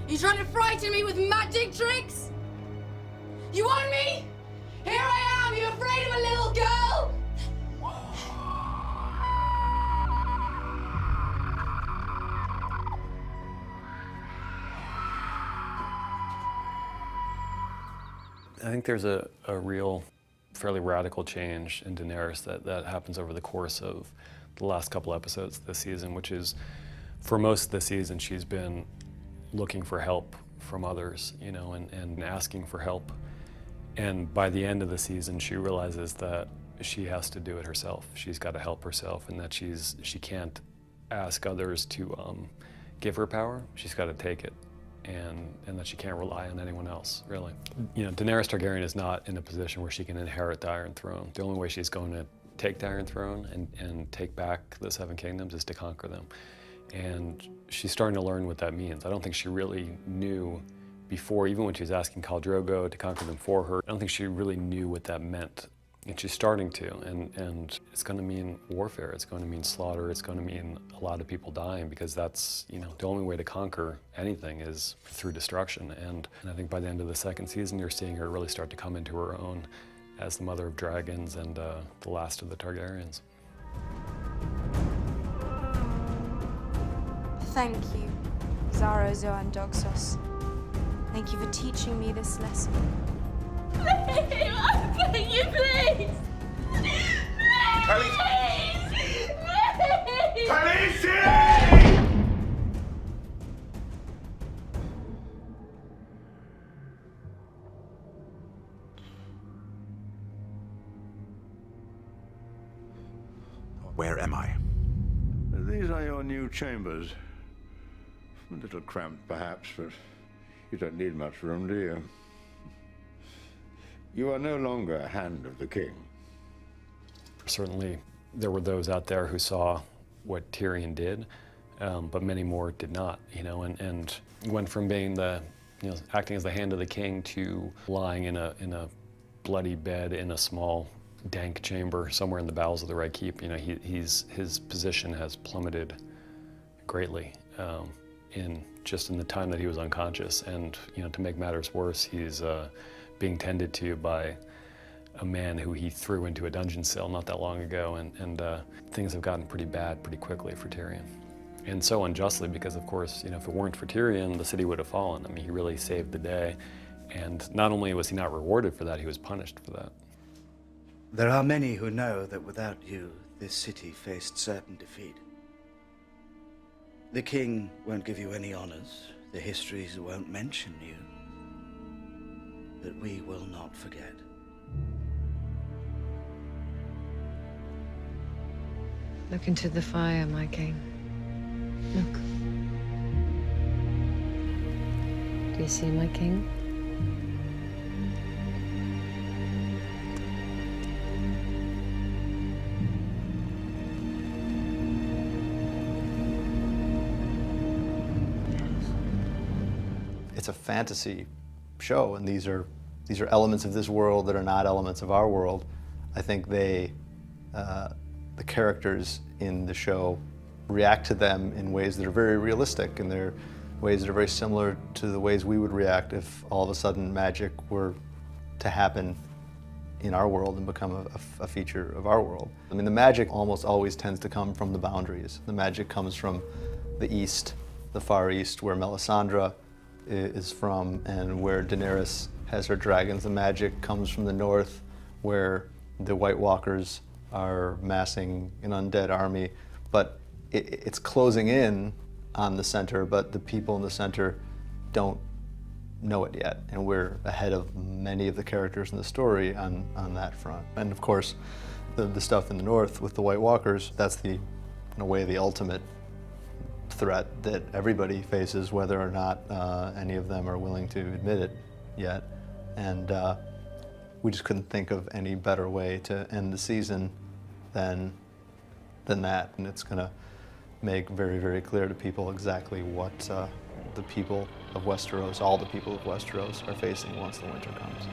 You trying to frighten me with magic tricks? You want me? Here I am, you afraid of a little girl? I think there's a real, fairly radical change in Daenerys that happens over the course of the last couple episodes this season, which is, for most of the season, she's been looking for help from others, you know, and asking for help. And by the end of the season, she realizes that she has to do it herself. She's got to help herself, and that she can't ask others to give her power. She's got to take it. And that she can't rely on anyone else, really. You know, Daenerys Targaryen is not in a position where she can inherit the Iron Throne. The only way she's going to take the Iron Throne and take back the Seven Kingdoms is to conquer them. And she's starting to learn what that means. I don't think she really knew before, even when she was asking Khal Drogo to conquer them for her, I don't think she really knew what that meant. And she's starting to, and it's going to mean warfare. It's going to mean slaughter. It's going to mean a lot of people dying, because that's, you know, the only way to conquer anything is through destruction. And I think by the end of the second season, you're seeing her really start to come into her own as the mother of dragons and the last of the Targaryens. Thank you, Xaro Zoan Doxos. Thank you for teaching me this lesson. Please, I beg you, please! Please! Please! Khaleesi! Where am I? These are your new chambers. A little cramped, perhaps, but you don't need much room, do you? You are no longer a hand of the king. Certainly, there were those out there who saw what Tyrion did, but many more did not, you know, and went from being the, you know, acting as the hand of the king to lying in a bloody bed in a small, dank chamber somewhere in the bowels of the Red Keep. You know, his position has plummeted greatly in the time that he was unconscious. And, you know, to make matters worse, he's being tended to by a man who he threw into a dungeon cell not that long ago, and things have gotten pretty bad pretty quickly for Tyrion. And so unjustly, because of course, you know, if it weren't for Tyrion, the city would have fallen. I mean, he really saved the day. And not only was he not rewarded for that, he was punished for that. There are many who know that without you, this city faced certain defeat. The king won't give you any honors. The histories won't mention you. But we will not forget. Look into the fire, my king. Look. Do you see my king? It's a fantasy show, and these are elements of this world that are not elements of our world. I think the characters in the show react to them in ways that are very realistic, and they're ways that are very similar to the ways we would react if all of a sudden magic were to happen in our world and become a feature of our world. I mean, the magic almost always tends to come from the boundaries. The magic comes from the east, the far east, where Melisandre is from, and where Daenerys has her dragons. The magic comes from the north, where the White Walkers are massing an undead army. But it's closing in on the center, but the people in the center don't know it yet. And we're ahead of many of the characters in the story on that front. And of course, the stuff in the north with the White Walkers, that's in a way, the ultimate threat that everybody faces, whether or not any of them are willing to admit it yet. And we just couldn't think of any better way to end the season than that. And it's going to make very, very clear to people exactly what the people of Westeros, all the people of Westeros, are facing once the winter comes.